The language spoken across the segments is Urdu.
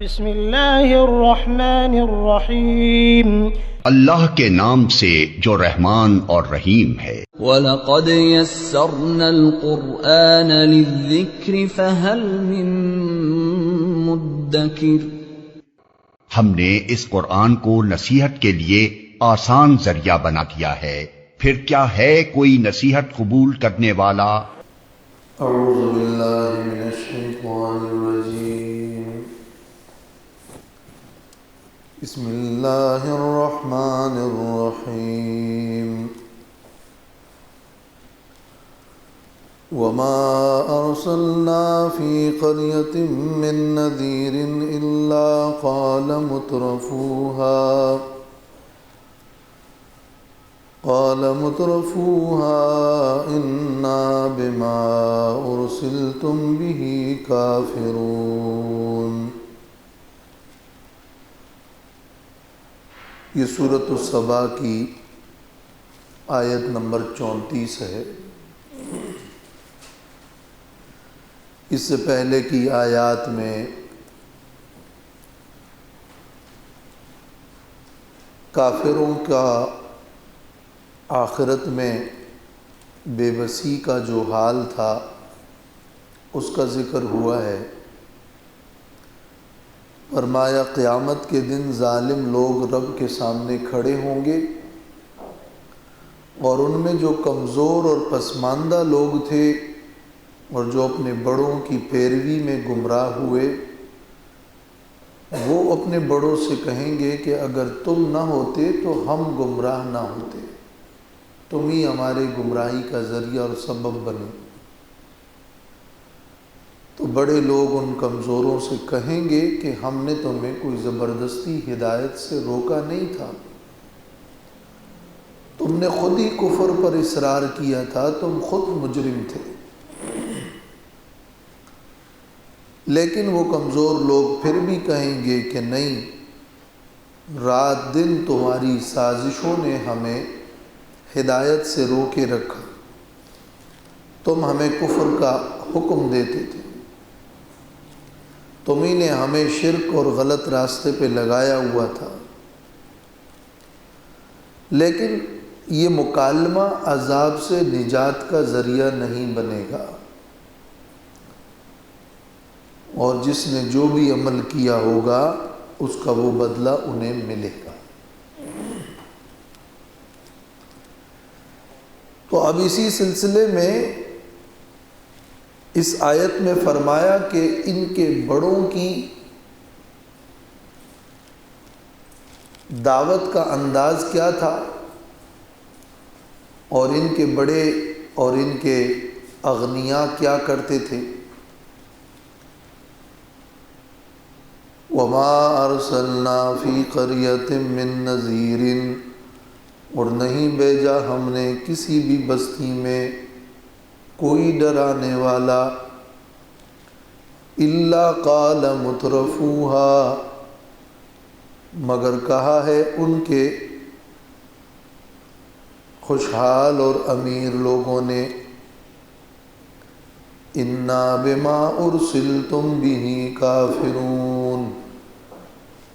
بسم اللہ الرحمن الرحیم، اللہ کے نام سے جو رحمان اور رحیم ہے۔ وَلَقَدْ يَسَّرْنَا الْقُرْآنَ لِلذِّكْرِ فَهَلْ مِن مُّدَّكِرٍ۔ ہم نے اس قرآن کو نصیحت کے لیے آسان ذریعہ بنا دیا ہے، پھر کیا ہے کوئی نصیحت قبول کرنے والا؟ اعوذ باللہ من الشیطان الرجیم، بسم اللہ الرحمن الرحیم۔ وما ارسلنا فی قریۃ من نذیر الا قال مترفوها انا بما ارسلتم به کافرون۔ یہ سورۃ السبا کی آیت نمبر 34 ہے۔ اس سے پہلے کی آیات میں کافروں کا آخرت میں بے بسی کا جو حال تھا اس کا ذکر ہوا ہے۔ فرمایا قیامت کے دن ظالم لوگ رب کے سامنے کھڑے ہوں گے، اور ان میں جو کمزور اور پسماندہ لوگ تھے اور جو اپنے بڑوں کی پیروی میں گمراہ ہوئے، وہ اپنے بڑوں سے کہیں گے کہ اگر تم نہ ہوتے تو ہم گمراہ نہ ہوتے، تم ہی ہمارے گمراہی کا ذریعہ اور سبب بنے۔ تو بڑے لوگ ان کمزوروں سے کہیں گے کہ ہم نے تمہیں کوئی زبردستی ہدایت سے روکا نہیں تھا، تم نے خود ہی کفر پر اصرار کیا تھا، تم خود مجرم تھے۔ لیکن وہ کمزور لوگ پھر بھی کہیں گے کہ نہیں، رات دن تمہاری سازشوں نے ہمیں ہدایت سے روکے رکھا، تم ہمیں کفر کا حکم دیتے تھے، تمہیں نے ہمیں شرک اور غلط راستے پہ لگایا ہوا تھا۔ لیکن یہ مکالمہ عذاب سے نجات کا ذریعہ نہیں بنے گا، اور جس نے جو بھی عمل کیا ہوگا اس کا وہ بدلہ انہیں ملے گا۔ تو اب اسی سلسلے میں اس آیت میں فرمایا کہ ان کے بڑوں کی دعوت کا انداز کیا تھا، اور ان کے بڑے اور ان کے اغنیاء کیا کرتے تھے۔ وما ارسلنا فی قریۃ من نذیر، اور نہیں بھیجا ہم نے کسی بھی بستی میں کوئی ڈرانے والا، الا قال مترفوها، مگر کہا ہے ان کے خوشحال اور امیر لوگوں نے، انا بما ارسلتم به کافرون،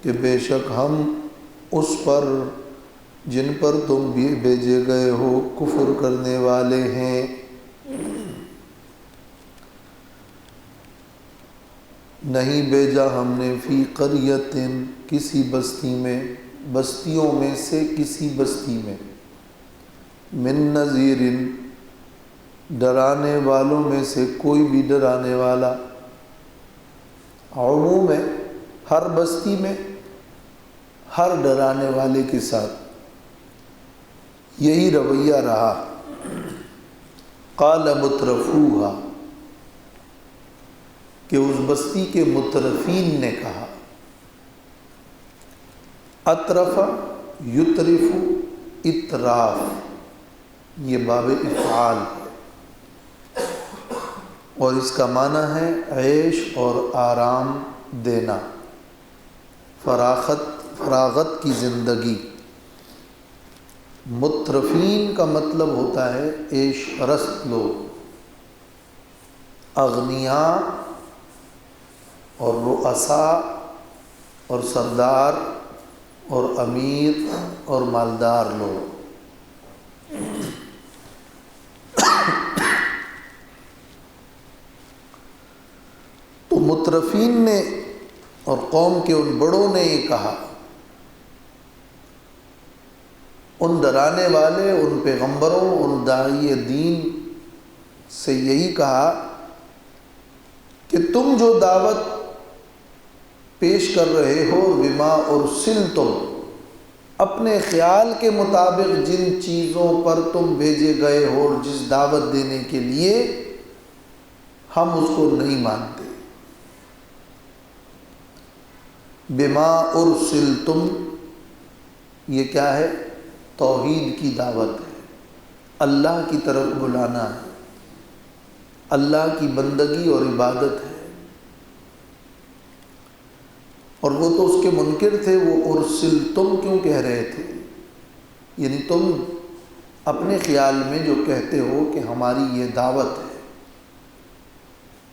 کہ بے شک ہم اس پر جن پر تم بھی بھیجے گئے ہو کفر کرنے والے ہیں۔ نہیں بھیجا ہم نے فی قریۃ، کسی بستی میں، بستیوں میں سے کسی بستی میں، من نذیر، ڈرانے والوں میں سے کوئی بھی ڈرانے والا۔ عموم ہے، ہر بستی میں ہر ڈرانے والے کے ساتھ یہی رویہ رہا۔ قال مترفوها، کہ اس بستی کے مترفین نے کہا۔ اطرف یطرف، اطراف، یہ باب افعال ہے، اور اس کا معنی ہے عیش اور آرام دینا، فراغت کی زندگی۔ مترفین کا مطلب ہوتا ہے عیش پرست لوگ، اغنیاء اور رؤساء اور سردار اور امیر اور مالدار لوگ۔ تو مترفین نے اور قوم کے ان بڑوں نے یہ کہا، ان ڈرانے والے، ان پیغمبروں، ان داعی دین سے یہی کہا کہ تم جو دعوت پیش کر رہے ہو، بما ارسلتم، اپنے خیال کے مطابق جن چیزوں پر تم بھیجے گئے ہو، جس دعوت دینے کے لیے، ہم اس کو نہیں مانتے۔ بما ارسلتم یہ کیا ہے؟ توحید کی دعوت ہے، اللہ کی طرف بلانا ہے، اللہ کی بندگی اور عبادت ہے۔ اور وہ تو اس کے منکر تھے، وہ ارسلتم کیوں کہہ رہے تھے؟ یعنی تم اپنے خیال میں جو کہتے ہو کہ ہماری یہ دعوت ہے،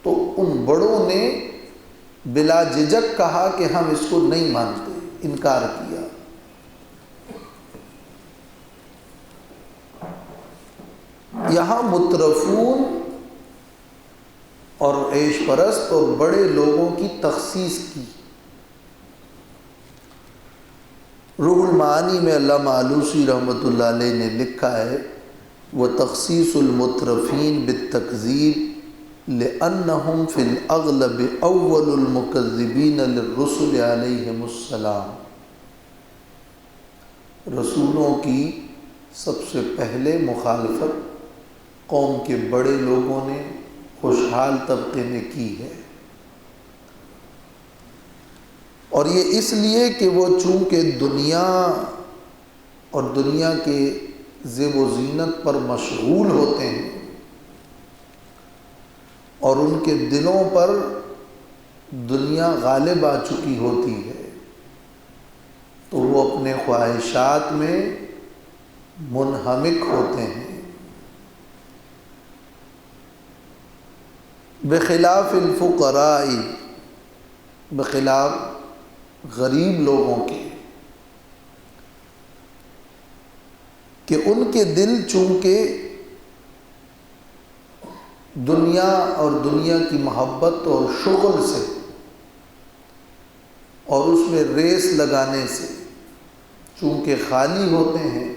تو ان بڑوں نے بلا جھجک کہا کہ ہم اس کو نہیں مانتے، انکار کیا۔ یہاں مترفون اور عیش پرست اور بڑے لوگوں کی تخصیص کی۔ روح المعانی میں علامہ آلوسی رحمۃ اللہ علیہ نے لکھا ہے، وَتَخْصِيصُ الْمُتْرَفِينَ بِالتَّكْذِيبِ لِأَنَّهُمْ فِي الْأَغْلَبِ أَوَّلُ الْمُكَذِّبِينَ لِلرُّسُلِ عَلَيْهِمُ السَّلَامُ۔ رسولوں کی سب سے پہلے مخالفت قوم کے بڑے لوگوں نے، خوشحال طبقے نے کی ہے، اور یہ اس لیے کہ وہ چونکہ دنیا اور دنیا کے زیب و زینت پر مشغول ہوتے ہیں اور ان کے دلوں پر دنیا غالب آ چکی ہوتی ہے، تو وہ اپنے خواہشات میں منہمک ہوتے ہیں، بخلاف الفقراء، بخلاف غریب لوگوں کے، کہ ان کے دل چونکہ دنیا اور دنیا کی محبت اور شغل سے اور اس میں ریس لگانے سے چونکہ خالی ہوتے ہیں،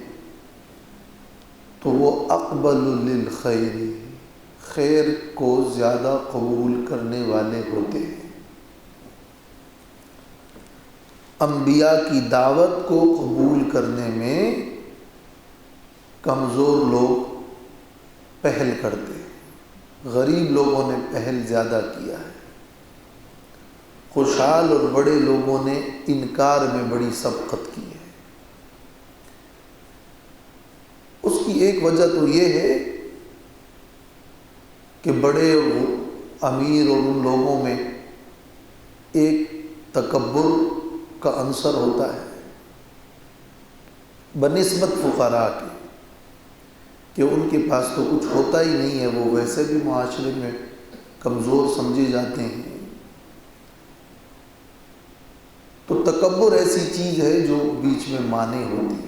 تو وہ اقبل للخیر، خیر کو زیادہ قبول کرنے والے ہوتے ہیں۔ انبیاء کی دعوت کو قبول کرنے میں کمزور لوگ پہل کرتے ہیں، غریب لوگوں نے پہل زیادہ کیا ہے، خوشحال اور بڑے لوگوں نے انکار میں بڑی سبقت کی ہے۔ اس کی ایک وجہ تو یہ ہے کہ بڑے اور امیر اور ان لوگوں میں ایک تکبر کا عنصر ہوتا ہے بنسبت فقراء کے، کہ ان کے پاس تو کچھ ہوتا ہی نہیں ہے، وہ ویسے بھی معاشرے میں کمزور سمجھے جاتے ہیں۔ تو تکبر ایسی چیز ہے جو بیچ میں مانع ہوتی ہے،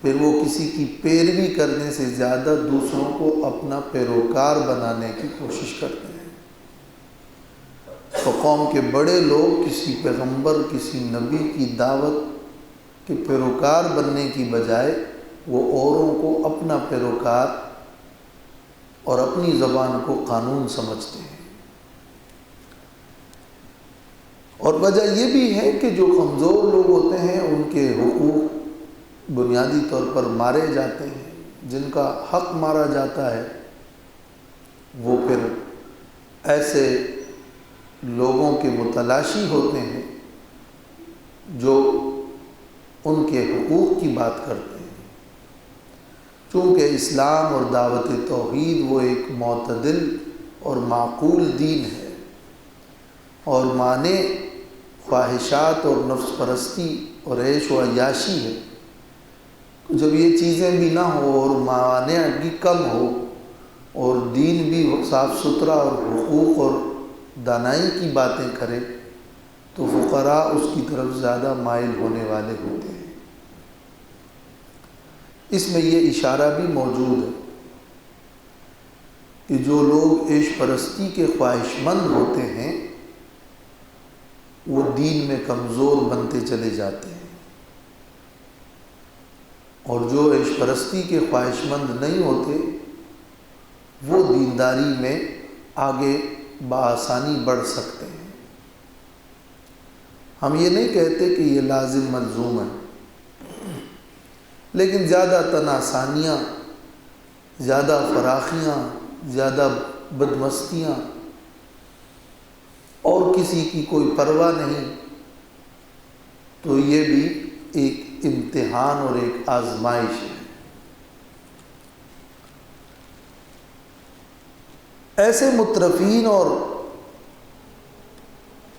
پھر وہ کسی کی پیروی کرنے سے زیادہ دوسروں کو اپنا پیروکار بنانے کی کوشش کرتے ہیں۔ تو قوم کے بڑے لوگ کسی پیغمبر، کسی نبی کی دعوت کے پیروکار بننے کی بجائے وہ اوروں کو اپنا پیروکار اور اپنی زبان کو قانون سمجھتے ہیں۔ اور وجہ یہ بھی ہے کہ جو کمزور لوگ ہوتے ہیں ان کے حقوق بنیادی طور پر مارے جاتے ہیں، جن کا حق مارا جاتا ہے وہ پھر ایسے لوگوں کے متلاشی ہوتے ہیں جو ان کے حقوق کی بات کرتے ہیں۔ چونکہ اسلام اور دعوت توحید وہ ایک معتدل اور معقول دین ہے اور معنی خواہشات اور نفس پرستی اور عیش و عیاشی ہے، جب یہ چیزیں بھی نہ ہو اور معنی بھی کم ہو اور دین بھی صاف ستھرا اور حقوق اور دانائی کی باتیں کرے، تو فقراء اس کی طرف زیادہ مائل ہونے والے ہوتے ہیں۔ اس میں یہ اشارہ بھی موجود ہے کہ جو لوگ عیش پرستی کے خواہش مند ہوتے ہیں وہ دین میں کمزور بنتے چلے جاتے ہیں، اور جو عیش پرستی کے خواہش مند نہیں ہوتے وہ دینداری میں آگے بآسانی بڑھ سکتے ہیں۔ ہم یہ نہیں کہتے کہ یہ لازم ملزوم ہے، لیکن زیادہ تناسانیاں، زیادہ فراخیاں، زیادہ بدمستیاں اور کسی کی کوئی پرواہ نہیں، تو یہ بھی ایک امتحان اور ایک آزمائش ہے۔ ایسے مترفین اور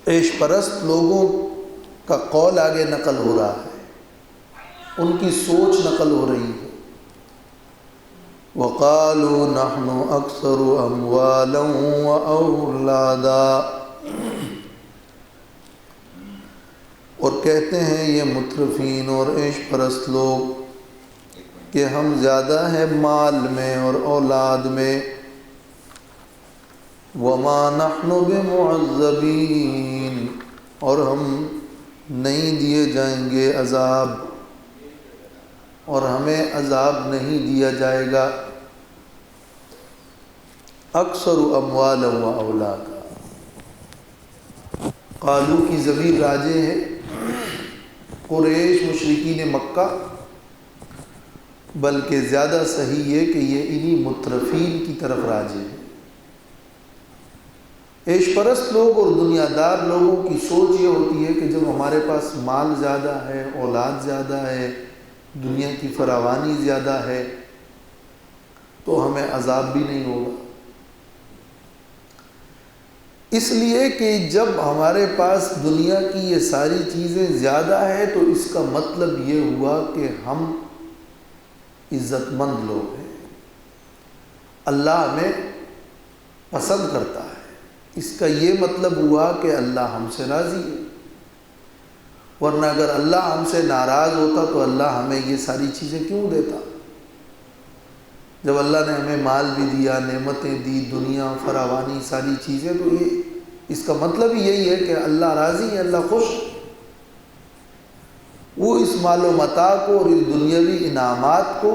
عیش پرست لوگوں کا قول آگے نقل ہو رہا ہے، ان کی سوچ نقل ہو رہی ہے۔ وَقَالُوا نَحْنُ أَكْثَرُ أَمْوَالًا وَأَوْلَادًا، اور کہتے ہیں یہ مترفین اور عیش پرست لوگ کہ ہم زیادہ ہیں مال میں اور اولاد میں۔ وَمَا نَحْنُ بِمُعَذَّبِينَ، اور ہم نہیں دیے جائیں گے عذاب، اور ہمیں عذاب نہیں دیا جائے گا۔ اکثر اموالا و اولادا، قالو کی ضمیر راجع ہے قریش مشرکین مکہ، بلکہ زیادہ صحیح ہے کہ یہ انہی مترفین کی طرف راجع ہے۔ عیش پرست لوگ اور دنیا دار لوگوں کی سوچ یہ ہوتی ہے کہ جب ہمارے پاس مال زیادہ ہے، اولاد زیادہ ہے، دنیا کی فراوانی زیادہ ہے، تو ہمیں عذاب بھی نہیں ہوگا۔ اس لیے کہ جب ہمارے پاس دنیا کی یہ ساری چیزیں زیادہ ہے تو اس کا مطلب یہ ہوا کہ ہم عزت مند لوگ ہیں، اللہ ہمیں پسند کرتا ہے۔ اس کا یہ مطلب ہوا کہ اللہ ہم سے راضی ہے، ورنہ اگر اللہ ہم سے ناراض ہوتا تو اللہ ہمیں یہ ساری چیزیں کیوں دیتا؟ جب اللہ نے ہمیں مال بھی دیا، نعمتیں دی، دنیا فراوانی ساری چیزیں، تو یہ اس کا مطلب ہی یہی ہے کہ اللہ راضی ہے، اللہ خوش ہے۔ وہ اس مال و متاع کو اور اس دنیاوی انعامات کو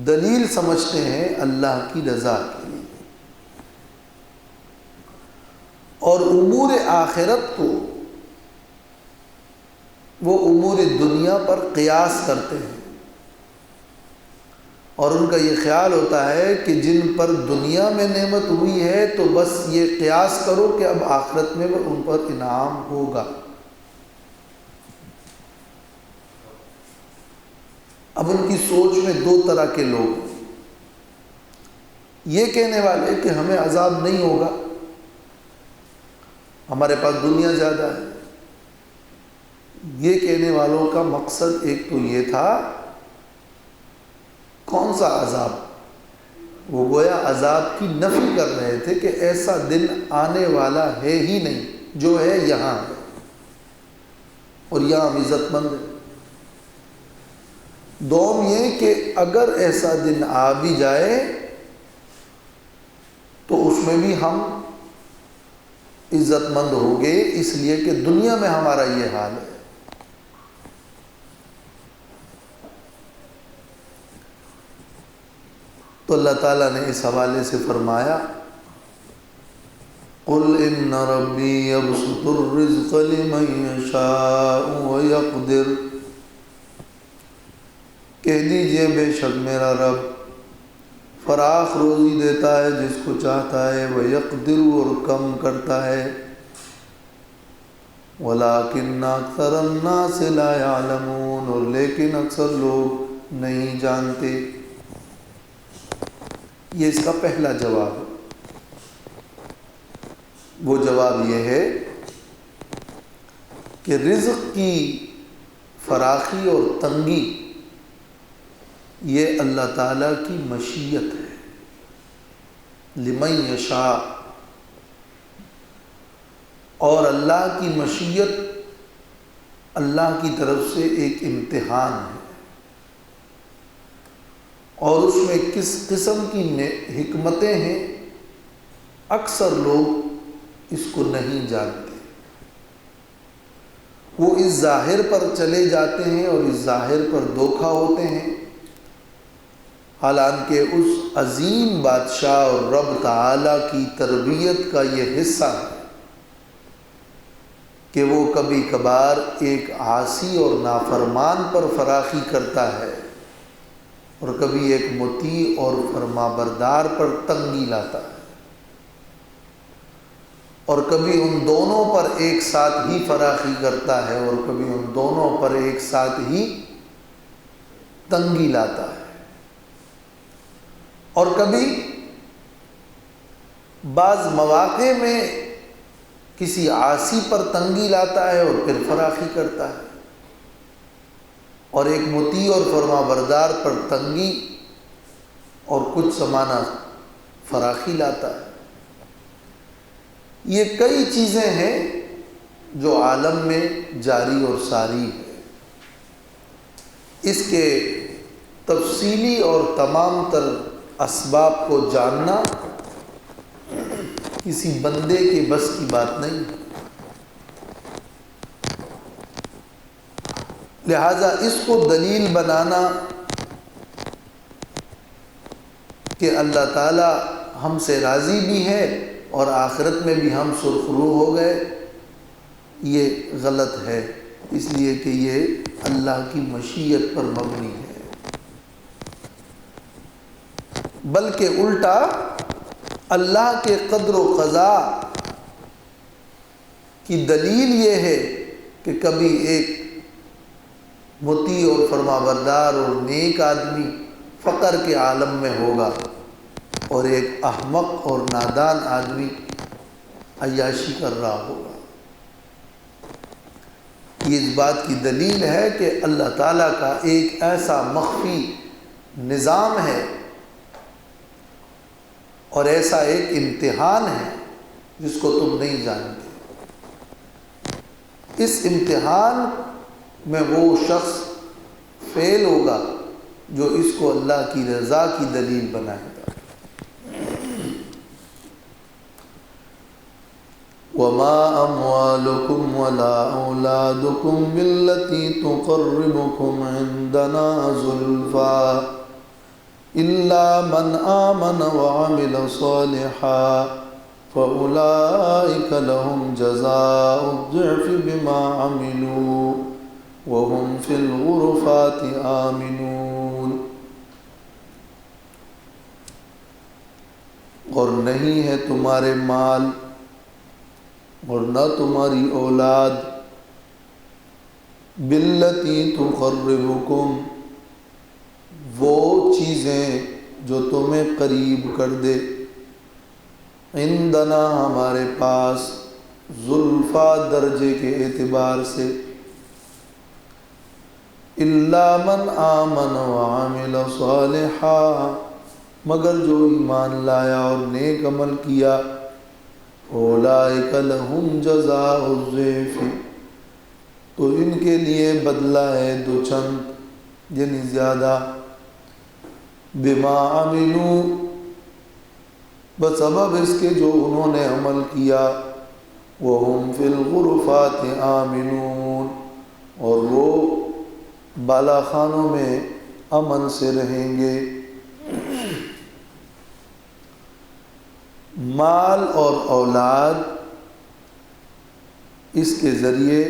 دلیل سمجھتے ہیں اللہ کی رضا کے لیے، اور امور آخرت کو وہ امور دنیا پر قیاس کرتے ہیں، اور ان کا یہ خیال ہوتا ہے کہ جن پر دنیا میں نعمت ہوئی ہے تو بس یہ قیاس کرو کہ اب آخرت میں ان پر انعام ہوگا۔ اب ان کی سوچ میں دو طرح کے لوگ ہیں، یہ کہنے والے کہ ہمیں عذاب نہیں ہوگا، ہمارے پاس دنیا زیادہ ہے۔ یہ کہنے والوں کا مقصد ایک تو یہ تھا، کون سا عذاب؟ وہ گویا عذاب کی نفی کر رہے تھے کہ ایسا دن آنے والا ہے ہی نہیں، جو ہے یہاں ہے، اور یہاں ہم عزت مند ہیں۔ دوم یہ کہ اگر ایسا دن آ بھی جائے تو اس میں بھی ہم عزت مند ہو گئے، اس لیے کہ دنیا میں ہمارا یہ حال ہے۔ تو اللہ تعالیٰ نے اس حوالے سے فرمایا، قُلْ إِنَّ رَبِّي يَبْسُطُ الرِّزْقَ لِمَن يَشَاءُ وَيَقْدِرُ، کہہ دیجئے بے شک میرا رب فراخ روزی دیتا ہے جس کو چاہتا ہے، وَيَقْدِرُ، اور کم کرتا ہے، وَلَٰكِنَّ أَكْثَرَ النَّاسِ لَا يَعْلَمُونَ، اور لیکن اکثر لوگ نہیں جانتے۔ یہ اس کا پہلا جواب ہے۔ وہ جواب یہ ہے کہ رزق کی فراخی اور تنگی یہ اللہ تعالیٰ کی مشیت ہے، لمن یشاء، اور اللہ کی مشیت اللہ کی طرف سے ایک امتحان ہے، اور اس میں کس قسم کی حکمتیں ہیں اکثر لوگ اس کو نہیں جانتے۔ وہ اس ظاہر پر چلے جاتے ہیں اور اس ظاہر پر دھوکہ ہوتے ہیں، حالانکہ اس عظیم بادشاہ اور رب تعالی کی تربیت کا یہ حصہ ہے کہ وہ کبھی کبھار ایک عاصی اور نافرمان پر فراخی کرتا ہے اور کبھی ایک مطیع اور فرمانبردار پر تنگی لاتا ہے، اور کبھی ان دونوں پر ایک ساتھ ہی فراخی کرتا ہے اور کبھی ان دونوں پر ایک ساتھ ہی تنگی لاتا ہے، اور کبھی بعض مواقع میں کسی عاصی پر تنگی لاتا ہے اور پھر فراخی کرتا ہے، اور ایک مطیع اور فرمانبردار پر تنگی اور کچھ زمانہ فراخی لاتا ہے۔ یہ کئی چیزیں ہیں جو عالم میں جاری اور ساری ہے۔ اس کے تفصیلی اور تمام تر اسباب کو جاننا کسی بندے کے بس کی بات نہیں ہے، لہذا اس کو دلیل بنانا کہ اللہ تعالی ہم سے راضی بھی ہے اور آخرت میں بھی ہم سرخرو ہو گئے، یہ غلط ہے، اس لیے کہ یہ اللہ کی مشیت پر مبنی ہے، بلکہ الٹا اللہ کے قدر و قضاء کی دلیل یہ ہے کہ کبھی ایک مطیع اور فرمانبردار اور نیک آدمی فقر کے عالم میں ہوگا اور ایک احمق اور نادان آدمی عیاشی کر رہا ہوگا۔ یہ اس بات کی دلیل ہے کہ اللہ تعالیٰ کا ایک ایسا مخفی نظام ہے اور ایسا ایک امتحان ہے جس کو تم نہیں جانتے۔ اس امتحان میں وہ شخص فیل ہوگا جو اس کو اللہ کی رضا کی دلیل بنائے گا۔ وَمَا أَمْوَالُكُمْ وَلَا أَوْلَادُكُمْ بِالَّتِي تُقَرِّبُكُمْ عِنْدَنَا زُلْفَىٰ إِلَّا مَنْ آمَنَ وَعَمِلَ صَالِحًا فَأُولَٰئِكَ لَهُمْ جَزَاءُ الضِّعْفِ بِمَا عَمِلُوا وَهُمْ فِي الْغُرُفَاتِ آمِنُونَ۔ اور نہیں ہے تمہارے مال اور نہ تمہاری اولاد باللتی تقربکم، وہ چیزیں جو تمہیں قریب کر دے، عندنا ہمارے پاس، زلفا درجے کے اعتبار سے، الا من آمن وعمل صالحا، مگر جو ایمان لایا اور نیک عمل کیا، اولئک لہم جزاء الضعف، تو ان کے لیے بدلہ ہے دو چند، یعنی زیادہ، بما عملوا، بسبب اس کے جو انہوں نے عمل کیا، وہم فی الغرفات آمنون، اور وہ بالا خانوں میں امن سے رہیں گے۔ مال اور اولاد، اس کے ذریعے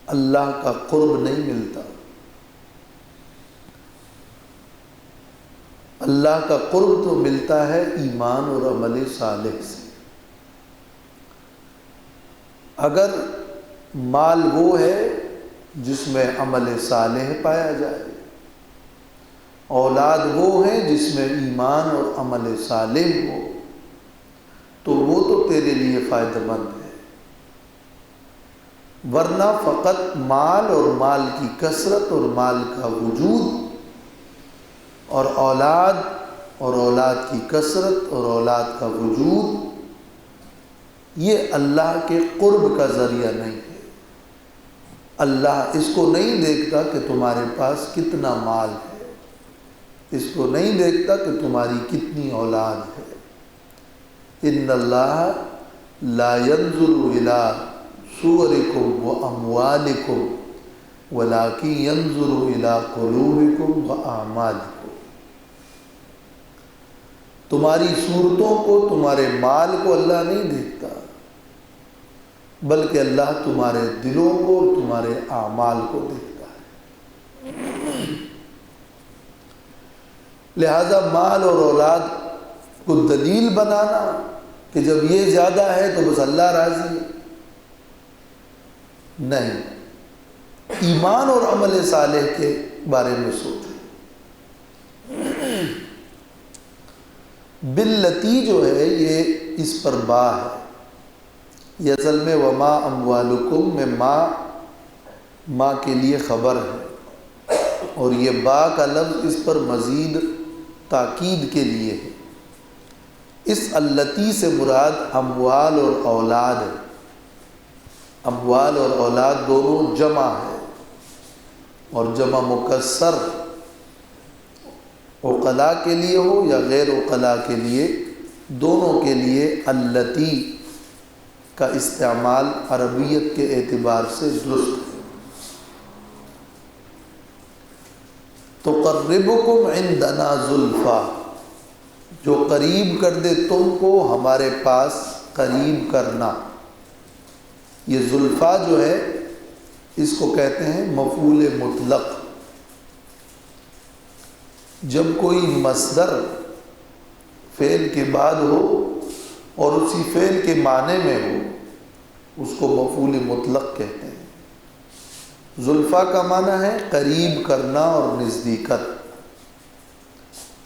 اللہ کا قرب نہیں ملتا۔ اللہ کا قرب تو ملتا ہے ایمان اور عمل صالح سے۔ اگر مال وہ ہے جس میں عمل صالح پایا جائے، اولاد وہ ہیں جس میں ایمان اور عمل صالح ہو، تو وہ تو تیرے لیے فائدہ مند ہے، ورنہ فقط مال اور مال کی کثرت اور مال کا وجود اور اولاد کی کثرت اور اولاد کا وجود، یہ اللہ کے قرب کا ذریعہ نہیں ہے۔ اللہ اس کو نہیں دیکھتا کہ تمہارے پاس کتنا مال ہے، اس کو نہیں دیکھتا کہ تمہاری کتنی اولاد ہے۔ ان اللہ لا ينظر الى صورکم و اموالکم ولکن ينظر الى قلوبکم و اعمالکم۔ تمہاری صورتوں کو، تمہارے مال کو اللہ نہیں دیکھتا، بلکہ اللہ تمہارے دلوں کو اور تمہارے اعمال کو دیکھتا ہے۔ لہذا مال اور اولاد کو دلیل بنانا کہ جب یہ زیادہ ہے تو بس اللہ راضی ہے، نہیں، ایمان اور عمل صالح کے بارے میں سوچیں۔ باللتی جو ہے یہ اس پر با ہے، یہ اصل میں وما اموالکم میں ماں کے لیے خبر ہے، اور یہ با کا لفظ اس پر مزید تاکید کے لیے ہے۔ اس اللتی سے مراد اموال اور اولاد ہے۔ اموال اور اولاد دونوں جمع ہے، اور جمع مکسر عقلاء کے لیے ہو یا غیر عقلاء کے لیے، دونوں کے لیے اللتی کا استعمال عربیت کے اعتبار سے درست ہے۔ تقربکم عندنا زلفا، جو قریب کر دے تم کو ہمارے پاس قریب کرنا۔ یہ زلفا جو ہے اس کو کہتے ہیں مفعول مطلق۔ جب کوئی مصدر فعل کے بعد ہو اور اسی فعل کے معنی میں ہو، اس کو مفعول مطلق کہتے ہیں۔ زلفا کا معنی ہے قریب کرنا اور نزدیکت۔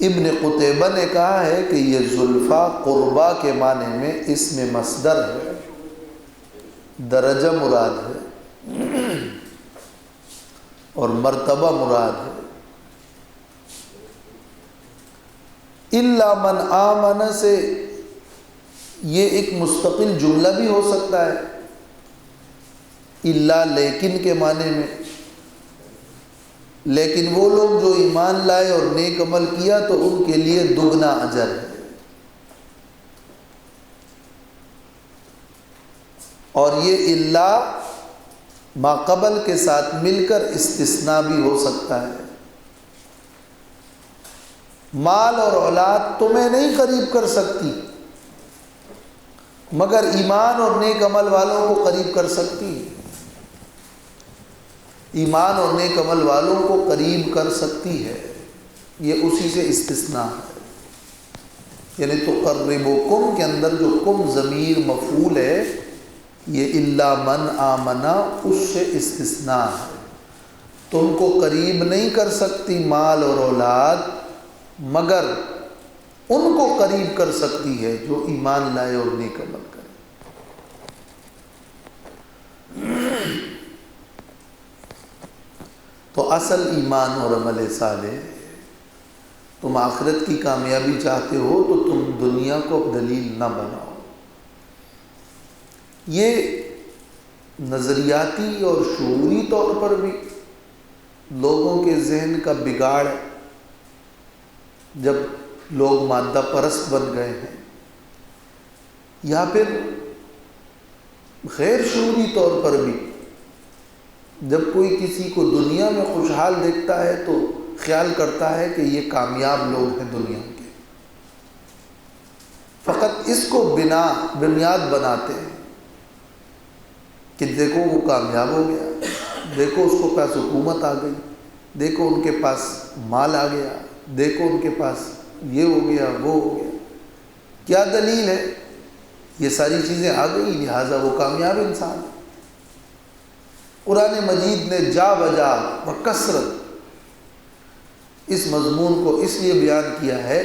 ابن قتیبہ نے کہا ہے کہ یہ زلفا قربا کے معنی میں اسم مصدر ہے، درجہ مراد ہے اور مرتبہ مراد ہے۔ الا من آمن سے یہ ایک مستقل جملہ بھی ہو سکتا ہے، الا لیکن کے معنی میں، لیکن وہ لوگ جو ایمان لائے اور نیک عمل کیا تو ان کے لیے دگنا اجر ہے۔ اور یہ الا ما قبل کے ساتھ مل کر استثناء بھی ہو سکتا ہے۔ مال اور اولاد تمہیں نہیں قریب کر سکتی، مگر ایمان اور نیک عمل والوں کو قریب کر سکتی ہے۔ ایمان اور نیک عمل والوں کو قریب کر سکتی ہے، یہ اسی سے استثناء ہے۔ یعنی تقربکم کے اندر جو کم ضمیر مفعول ہے، یہ الا من آمنا اس سے استثناء ہے۔ تم کو قریب نہیں کر سکتی مال اور اولاد، مگر ان کو قریب کر سکتی ہے جو ایمان لائے اور نیک عمل کرے۔ تو اصل ایمان اور عمل صالح، تم آخرت کی کامیابی چاہتے ہو تو تم دنیا کو دلیل نہ بناؤ۔ یہ نظریاتی اور شعوری طور پر بھی لوگوں کے ذہن کا بگاڑ ہے۔ جب لوگ مادہ پرست بن گئے ہیں، یا پھر غیر شعوری طور پر بھی جب کوئی کسی کو دنیا میں خوشحال دیکھتا ہے تو خیال کرتا ہے کہ یہ کامیاب لوگ ہیں دنیا کے، فقط اس کو بنیاد بناتے ہیں کہ دیکھو وہ کامیاب ہو گیا، دیکھو اس کو پاس حکومت آ گئی، دیکھو ان کے پاس مال آ گیا، دیکھو ان کے پاس یہ ہو گیا وہ ہو گیا۔ کیا دلیل ہے؟ یہ ساری چیزیں آ گئی لہٰذا وہ کامیاب انسان ہے۔ قرآن مجید نے جا بجا بکثرت اس مضمون کو اس لیے بیان کیا ہے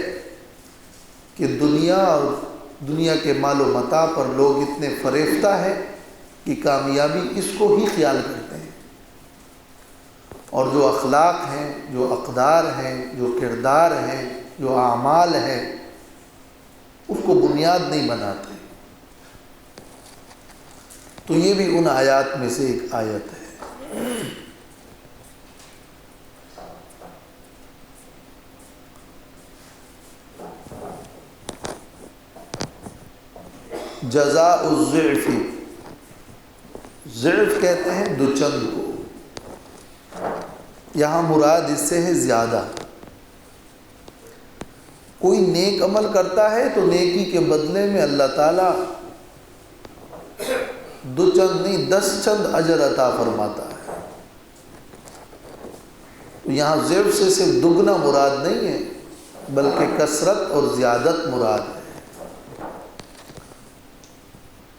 کہ دنیا اور دنیا کے مال و متاع پر لوگ اتنے فریفتہ ہیں کہ کامیابی اس کو ہی خیال کرتے ہیں، اور جو اخلاق ہیں، جو اقدار ہیں، جو کردار ہیں، جو اعمال ہیں، اس کو بنیاد نہیں بناتے۔ تو یہ بھی ان آیات میں سے ایک آیت ہے۔ جزاء الضعف، ضعف کہتے ہیں دوچند کو، یہاں مراد اس سے ہے زیادہ۔ کوئی نیک عمل کرتا ہے تو نیکی کے بدلے میں اللہ تعالیٰ دو چند نہیں 10 چند اجر عطا فرماتا ہے۔ تو یہاں ضعف سے صرف دگنا مراد نہیں ہے بلکہ کثرت اور زیادت مراد ہے۔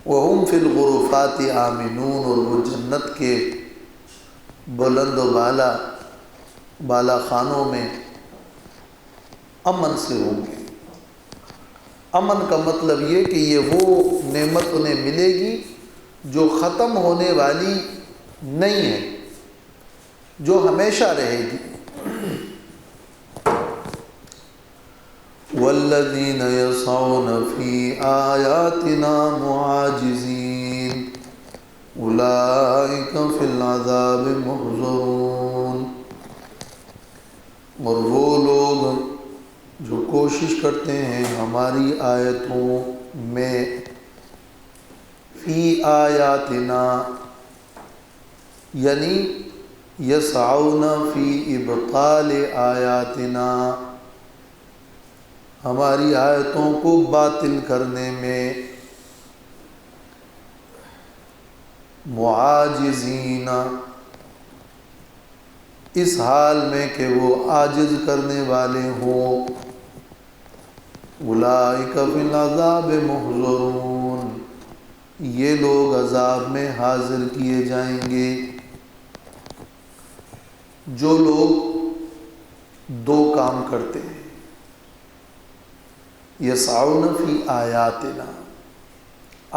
وَهُمْ فِي الْغُرُفَاتِ آمِنُونَ، اور وہ جنت کے بلند و بالا خانوں میں امن سے ہوں گے۔ امن کا مطلب یہ کہ یہ وہ نعمت انہیں ملے گی جو ختم ہونے والی نہیں ہے، جو ہمیشہ رہے گی۔ وَالَّذِينَ يَسْعَوْنَ فِي آيَاتِنَا مُعَاجِزِينَ أُولَئِكَ فِي الْعَذَابِ مُحْضَرُونَ، اور وہ لوگ جو کوشش کرتے ہیں ہماری آیتوں میں، فی آیاتنا یعنی یسعون فی ابطال آیاتنا، ہماری آیتوں کو باطل کرنے میں، معاجزین اس حال میں کہ وہ عاجز کرنے والے ہوں، اولئک فی العذاب محضرون، یہ لوگ عذاب میں حاضر کیے جائیں گے۔ جو لوگ دو کام کرتے ہیں، یسعون فی آیاتنا،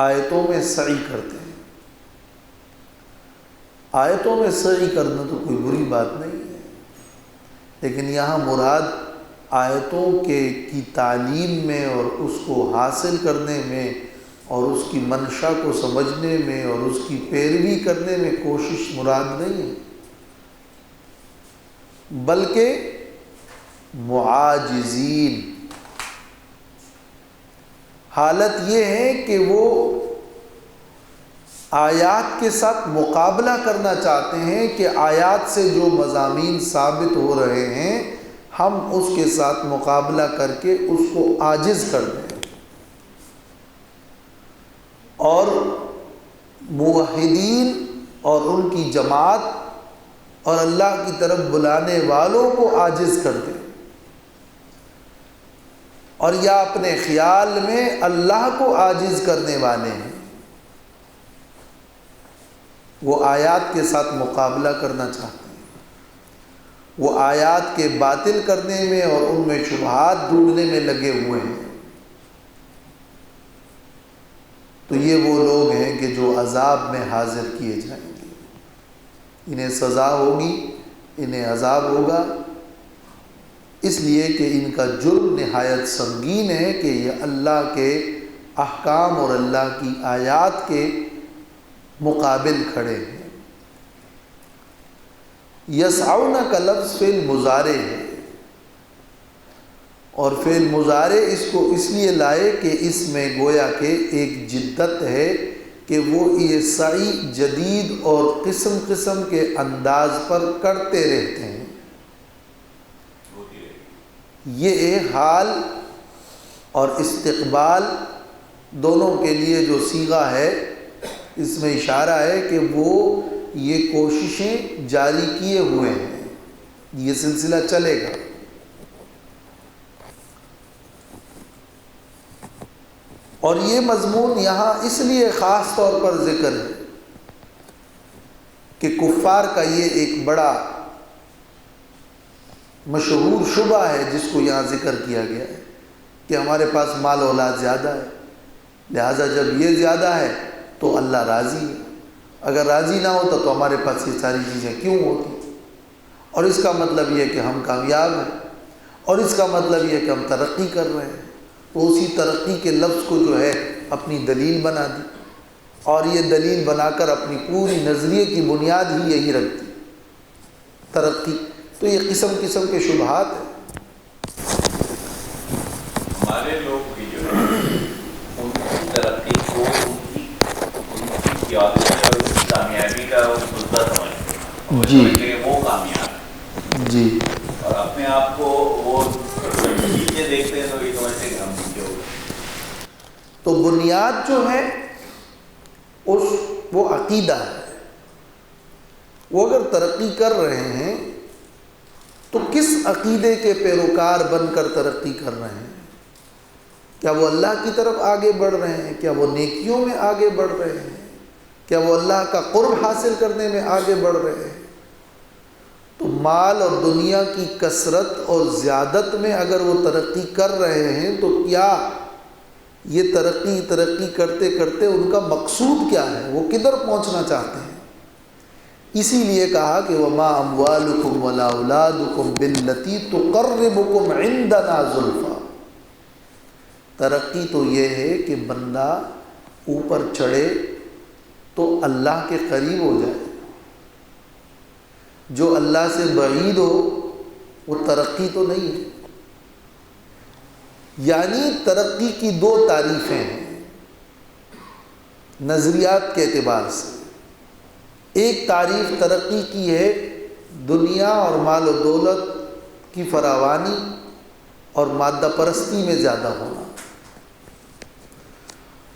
آیتوں میں سعی کرتے ہیں۔ آیتوں میں سعی کرنا تو کوئی بری بات نہیں ہے، لیکن یہاں مراد آیتوں کی تعلیم میں اور اس کو حاصل کرنے میں اور اس کی منشا کو سمجھنے میں اور اس کی پیروی کرنے میں کوشش مراد نہیں ہے، بلکہ معاجزین، حالت یہ ہے کہ وہ آیات کے ساتھ مقابلہ کرنا چاہتے ہیں کہ آیات سے جو مضامین ثابت ہو رہے ہیں ہم اس کے ساتھ مقابلہ کر کے اس کو عاجز کر دیں، اور موحدین اور ان کی جماعت اور اللہ کی طرف بلانے والوں کو عاجز کر دیں، اور یا اپنے خیال میں اللہ کو عاجز کرنے والے ہیں۔ وہ آیات کے ساتھ مقابلہ کرنا چاہتے ہیں، وہ آیات کے باطل کرنے میں اور ان میں شبہات ڈھونڈنے میں لگے ہوئے ہیں۔ تو یہ وہ لوگ ہیں کہ جو عذاب میں حاضر کیے جائیں گے، انہیں سزا ہوگی، انہیں عذاب ہوگا، اس لیے کہ ان کا جرم نہایت سنگین ہے کہ یہ اللہ کے احکام اور اللہ کی آیات کے مقابل کھڑے ہیں۔ یسعون کا لفظ فعل مضارع ہے، اور فعل مضارع اس کو اس لیے لائے کہ اس میں گویا کہ ایک جدت ہے کہ وہ یہ سعی جدید اور قسم قسم کے انداز پر کرتے رہتے ہیں۔ یہ حال اور استقبال دونوں کے لیے جو صیغہ ہے اس میں اشارہ ہے کہ وہ یہ کوششیں جاری کیے ہوئے ہیں، یہ سلسلہ چلے گا۔ اور یہ مضمون یہاں اس لیے خاص طور پر ذکر ہے کہ کفار کا یہ ایک بڑا مشہور شبہ ہے جس کو یہاں ذکر کیا گیا ہے کہ ہمارے پاس مال و اولاد زیادہ ہے، لہٰذا جب یہ زیادہ ہے تو اللہ راضی ہے، اگر راضی نہ ہوتا تو ہمارے پاس یہ ساری چیزیں کیوں ہوتی، اور اس کا مطلب یہ ہے کہ ہم کامیاب ہیں، اور اس کا مطلب یہ ہے کہ ہم ترقی کر رہے ہیں، تو اسی ترقی کے لفظ کو جو ہے اپنی دلیل بنا دی۔ اور یہ دلیل بنا کر اپنی پوری نظریے کی بنیاد ہی یہی رکھتی ترقی۔ تو یہ قسم قسم کے شبہات ہیں۔ ہمارے لوگ بھی جو ہے ان کی ترقی کو ان کی قیادت اور ان کی کامیابی کا مدعا سمجھتے ہیں، جی وہ کامیاب جی، اور اپنے آپ کو وہ نیچے دیکھتے ہیں تو یہ سمجھتے ہیں کہ ہم نیچے ہو گئے۔ تو بنیاد جو ہے وہ عقیدہ ہے۔ وہ اگر ترقی کر رہے ہیں تو کس عقیدے کے پیروکار بن کر ترقی کر رہے ہیں؟ کیا وہ اللہ کی طرف آگے بڑھ رہے ہیں؟ کیا وہ نیکیوں میں آگے بڑھ رہے ہیں؟ کیا وہ اللہ کا قرب حاصل کرنے میں آگے بڑھ رہے ہیں؟ تو مال اور دنیا کی کثرت اور زیادت میں اگر وہ ترقی کر رہے ہیں تو کیا یہ ترقی کرتے کرتے ان کا مقصود کیا ہے؟ وہ کدھر پہنچنا چاہتے ہیں؟ اسی لیے کہا کہ وَمَا أَمْوَالُكُمْ وَلَا أَوْلَادُكُمْ بِالَّتِي تُقَرِّبُكُمْ عِنْدَنَا زُلْفَىٰ۔ ترقی تو یہ ہے کہ بندہ اوپر چڑھے تو اللہ کے قریب ہو جائے، جو اللہ سے بعید ہو وہ ترقی تو نہیں ہے۔ یعنی ترقی کی دو تعریفیں ہیں نظریات کے اعتبار سے۔ ایک تعریف ترقی کی ہے دنیا اور مال و دولت کی فراوانی اور مادہ پرستی میں زیادہ ہونا،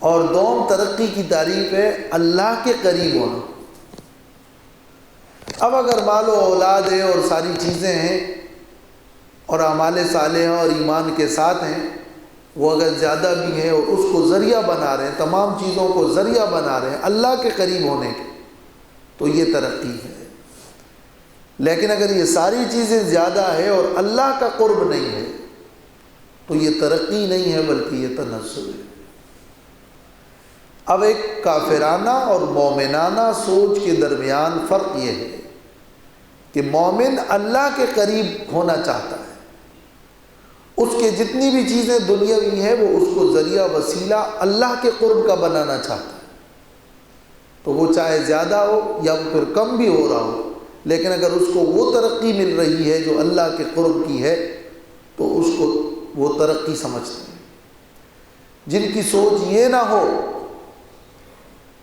اور دوم ترقی کی تعریف ہے اللہ کے قریب ہونا۔ اب اگر مال و اولاد ہے اور ساری چیزیں ہیں اور اعمال صالحہ اور ایمان کے ساتھ ہیں، وہ اگر زیادہ بھی ہے اور اس کو ذریعہ بنا رہے ہیں، تمام چیزوں کو ذریعہ بنا رہے ہیں اللہ کے قریب ہونے کے، تو یہ ترقی ہے۔ لیکن اگر یہ ساری چیزیں زیادہ ہے اور اللہ کا قرب نہیں ہے تو یہ ترقی نہیں ہے بلکہ یہ تنزل ہے۔ اب ایک کافرانہ اور مومنانہ سوچ کے درمیان فرق یہ ہے کہ مومن اللہ کے قریب ہونا چاہتا ہے، اس کے جتنی بھی چیزیں دنیاوی ہیں وہ اس کو ذریعہ وسیلہ اللہ کے قرب کا بنانا چاہتا ہے، تو وہ چاہے زیادہ ہو یا پھر کم بھی ہو رہا ہو، لیکن اگر اس کو وہ ترقی مل رہی ہے جو اللہ کے قرب کی ہے تو اس کو وہ ترقی سمجھتے ہیں۔ جن کی سوچ یہ نہ ہو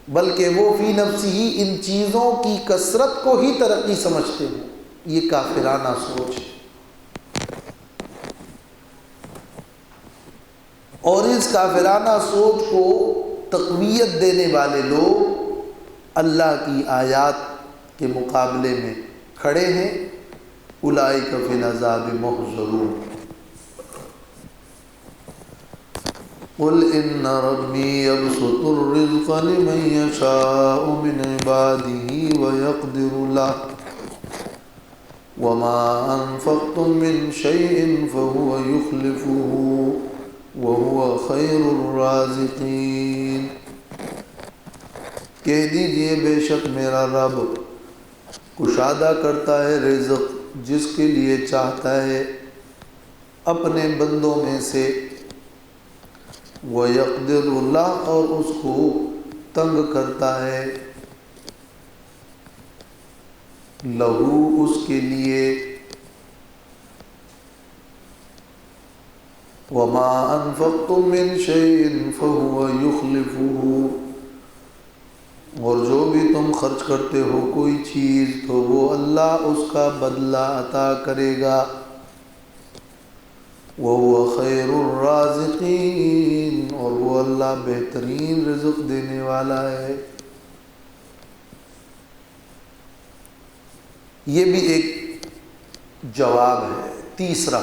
بلکہ وہ فی نفسی ہی ان چیزوں کی کثرت کو ہی ترقی سمجھتے ہیں، یہ کافرانہ سوچ ہے۔ اور اس کافرانہ سوچ کو تقویت دینے والے لوگ اللہ کی آیات کے مقابلے میں کھڑے ہیں۔ اولئک فی العذاب محضرون۔ قل ان ربی یبسط الرزق لمن یشاء من عباده ویقدر له وما انفقتم من شیء فهو یخلفه وهو خیر الرازقین۔ کہہ دیجئے بے شک میرا رب کشادہ کرتا ہے رزق جس کے لیے چاہتا ہے اپنے بندوں میں سے، وَيَقْدِرُ اللَّهُ اور اس کو تنگ کرتا ہے، لہو اس کے لیے، وَمَا أَنفَقْتُم مِّن شَيْءٍ فَهُوَ يُخْلِفُهُ اور جو بھی تم خرچ کرتے ہو کوئی چیز تو وہ اللہ اس کا بدلہ عطا کرے گا، وَهُوَ خَيْرُ الرَّازِقِينَ اور وہ اللہ بہترین رزق دینے والا ہے۔ یہ بھی ایک جواب ہے تیسرا،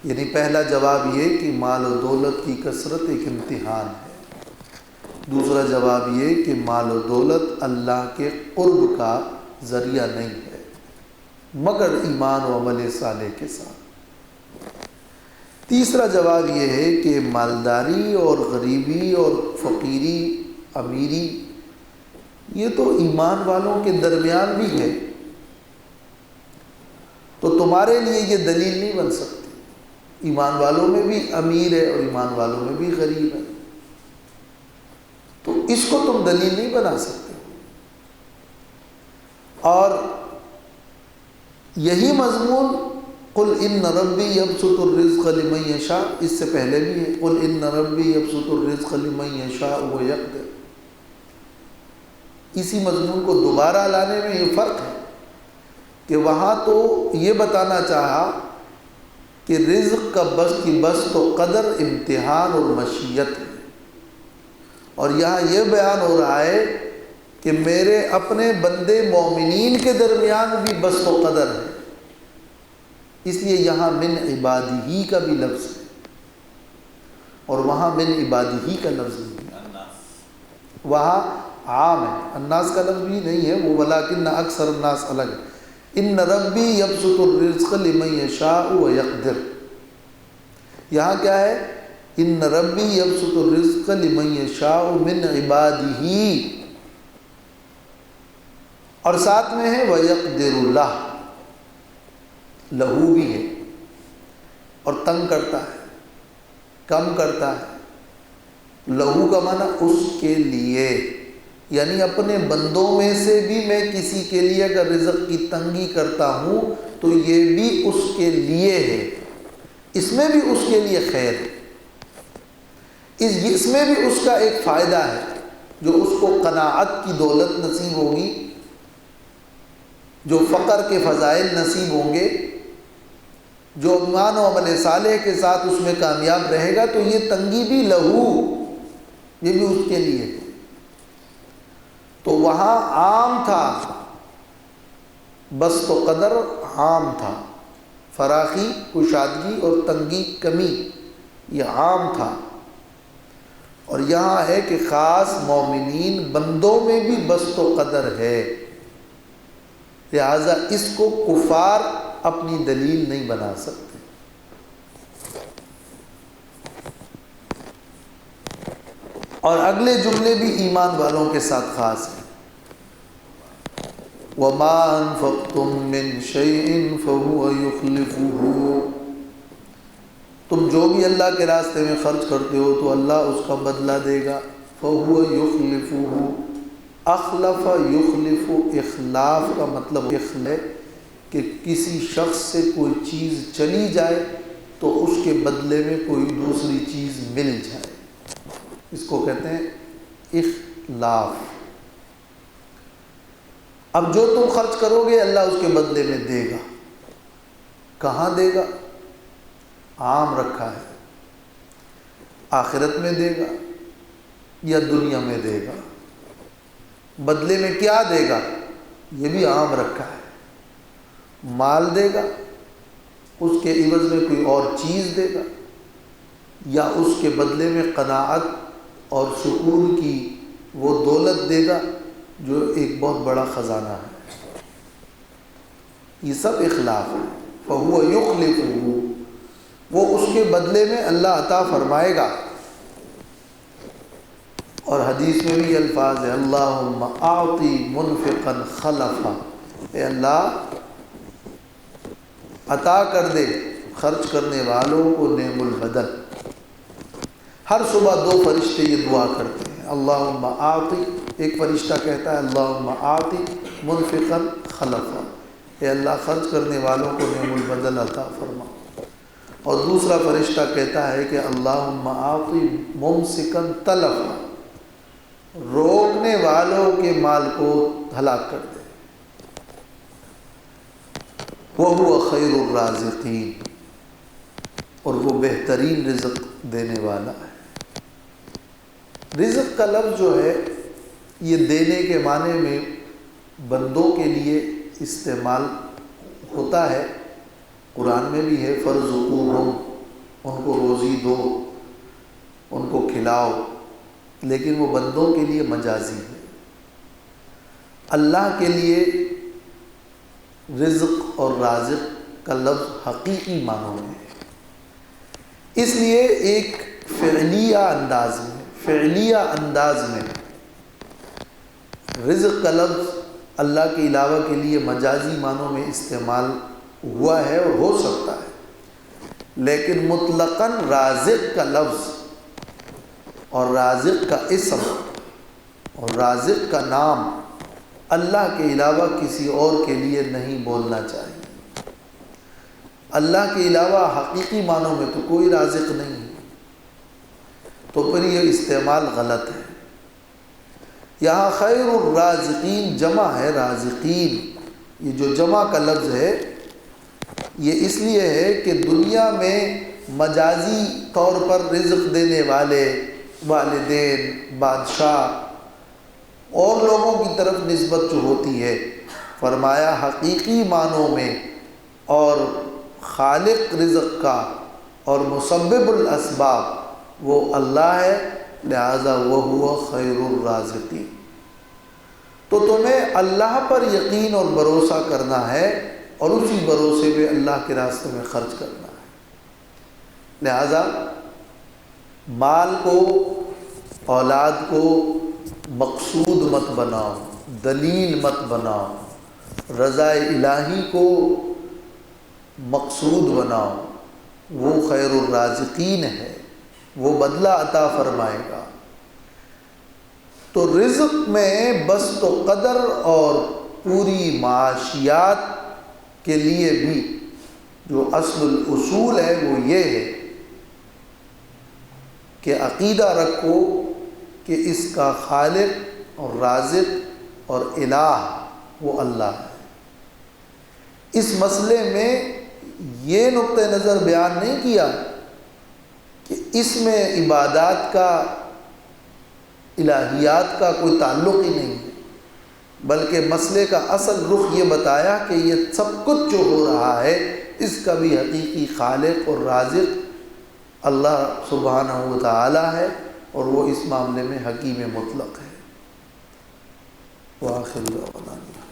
یعنی پہلا جواب یہ کہ مال و دولت کی کثرت ایک امتحان ہے، دوسرا جواب یہ کہ مال و دولت اللہ کے قرب کا ذریعہ نہیں ہے مگر ایمان و عمل صالح کے ساتھ۔ تیسرا جواب یہ ہے کہ مالداری اور غریبی اور فقیری امیری یہ تو ایمان والوں کے درمیان بھی ہے، تو تمہارے لیے یہ دلیل نہیں بن سکتی۔ ایمان والوں میں بھی امیر ہے اور ایمان والوں میں بھی غریب ہے۔ اس کو تم دلیل نہیں بنا سکتے. اور یہی مضمون قل ان ربی یبسط الرزق لمن یشاء، اس سے پہلے بھی ہے قل ان ربی یبسط الرزق لمن یشاء ویقدر. اسی مضمون کو دوبارہ لانے میں یہ فرق ہے کہ وہاں تو یہ بتانا چاہا کہ رزق کا بسط و قدر امتحان اور مشیت ہے، اور یہاں یہ بیان ہو رہا ہے کہ میرے اپنے بندے مومنین کے درمیان بھی بسط و قدر ہے. اس لیے یہاں من عبادہ کا بھی لفظ ہے اور وہاں من عبادہ کا لفظ نہیں ہے. وہاں عام ہے، الناس کا لفظ بھی نہیں ہے وہ، ولکن اکثر الناس الگ ہے. ان ربی یبسط الرزق لمن یشاء ویقدر. یہاں کیا ہے؟ ان ربی یبسط الرزق لمن یشاء من عبادہ، اور ساتھ میں ہے ویقدر لہ، لہو بھی ہے، اور تنگ کرتا ہے، کم کرتا ہے. لہو کا معنی اس کے لیے، یعنی اپنے بندوں میں سے بھی میں کسی کے لیے اگر رزق کی تنگی کرتا ہوں تو یہ بھی اس کے لیے ہے، اس میں بھی اس کے لیے خیر ہے، اس میں بھی اس کا ایک فائدہ ہے، جو اس کو قناعت کی دولت نصیب ہوگی، جو فقر کے فضائل نصیب ہوں گے، جو ایمان و عمل صالح کے ساتھ اس میں کامیاب رہے گا، تو یہ تنگی بھی لہو، یہ بھی اس کے لیے. تو وہاں عام تھا، بسط و قدر عام تھا، فراخی کشادگی اور تنگی کمی یہ عام تھا. اور یہاں ہے کہ خاص مومنین بندوں میں بھی بسط و قدر ہے، لہذا اس کو کفار اپنی دلیل نہیں بنا سکتے. اور اگلے جملے بھی ایمان والوں کے ساتھ خاص ہیں. وَمَا أَنفَقْتُم مِّن شَيْءٍ فَهُوَ يُخْلِفُهُ. تم جو بھی اللہ کے راستے میں خرچ کرتے ہو تو اللہ اس کا بدلہ دے گا. فَهُوَ يُخْلِفُهُ. اخلف یخلف، اخلاف کا مطلب ہے کہ کسی شخص سے کوئی چیز چلی جائے تو اس کے بدلے میں کوئی دوسری چیز مل جائے، اس کو کہتے ہیں اخلاف. اب جو تم خرچ کرو گے اللہ اس کے بدلے میں دے گا. کہاں دے گا؟ عام رکھا ہے، آخرت میں دے گا یا دنیا میں دے گا. بدلے میں کیا دے گا یہ بھی عام رکھا ہے. مال دے گا، اس کے عوض میں کوئی اور چیز دے گا، یا اس کے بدلے میں قناعت اور سکون کی وہ دولت دے گا جو ایک بہت بڑا خزانہ ہے. یہ سب اخلاف ہے. فَهُوَ يُخْلِفُهُ، وہ اس کے بدلے میں اللہ عطا فرمائے گا. اور حدیث میں بھی الفاظ ہے اللہم اعطی منفقا خلفا، اے اللہ عطا کر دے خرچ کرنے والوں کو نعم البدل. ہر صبح 2 فرشتے یہ دعا کرتے ہیں اللہم اعطی، ایک فرشتہ کہتا ہے اللہم اعطی منفقا خلفا، اے اللہ خرچ کرنے والوں کو نعم البدل عطا فرما. اور دوسرا فرشتہ کہتا ہے کہ اللہم اعطی ممسکا تلفا، روکنے والوں کے مال کو ہلاک کر دے. وَهُوَ خَيْرُ الرَّازِقِينَ، اور وہ بہترین رزق دینے والا ہے. رزق کا لفظ جو ہے یہ دینے کے معنی میں بندوں کے لیے استعمال ہوتا ہے. قرآن میں بھی ہے فَارْزُقُوهُمْ، ان کو روزی دو، ان کو کھلاؤ، لیکن وہ بندوں کے لیے مجازی ہے. اللہ کے لیے رزق اور رازق کا لفظ حقیقی معنوں میں ہے. اس لیے ایک فعلیہ انداز میں رزق کا لفظ اللہ کے علاوہ کے لیے مجازی معنوں میں استعمال ہوا ہے اور ہو سکتا ہے، لیکن مطلقاً رازق کا لفظ اور رازق کا اسم اور رازق کا نام اللہ کے علاوہ کسی اور کے لیے نہیں بولنا چاہیے۔ اللہ کے علاوہ حقیقی معنوں میں تو کوئی رازق نہیں ہے، تو پھر یہ استعمال غلط ہے۔ یہاں خیر الرازقین جمع ہے رازقین، یہ جو جمع کا لفظ ہے یہ اس لیے ہے کہ دنیا میں مجازی طور پر رزق دینے والے والدین، بادشاہ اور لوگوں کی طرف نسبت جو ہوتی ہے، فرمایا حقیقی معنوں میں اور خالق رزق کا اور مسبب الاسباب وہ اللہ ہے، لہذا وہو خیر الرازقین۔ تو تمہیں اللہ پر یقین اور بھروسہ کرنا ہے اور اسی بھروسے پہ اللہ کے راستے میں خرچ کرنا ہے۔ لہذا مال کو، اولاد کو مقصود مت بناؤ، دلیل مت بناؤ، رضا الہی کو مقصود بناؤ، وہ خیر الرازقین ہے، وہ بدلہ عطا فرمائے گا۔ تو رزق میں بسط و قدر اور پوری معاشیات کے لیے بھی جو اصل الاصول ہے وہ یہ ہے کہ عقیدہ رکھو کہ اس کا خالق اور رازق اور الہ وہ اللہ ہے۔ اس مسئلے میں یہ نقطہ نظر بیان نہیں کیا کہ اس میں عبادات کا، الہیات کا کوئی تعلق ہی نہیں ہے، بلکہ مسئلے کا اصل رخ یہ بتایا کہ یہ سب کچھ جو ہو رہا ہے اس کا بھی حقیقی خالق اور رازق اللہ سبحانہ و تعالی ہے، اور وہ اس معاملے میں حکیم مطلق ہے۔ وآخر دعوانا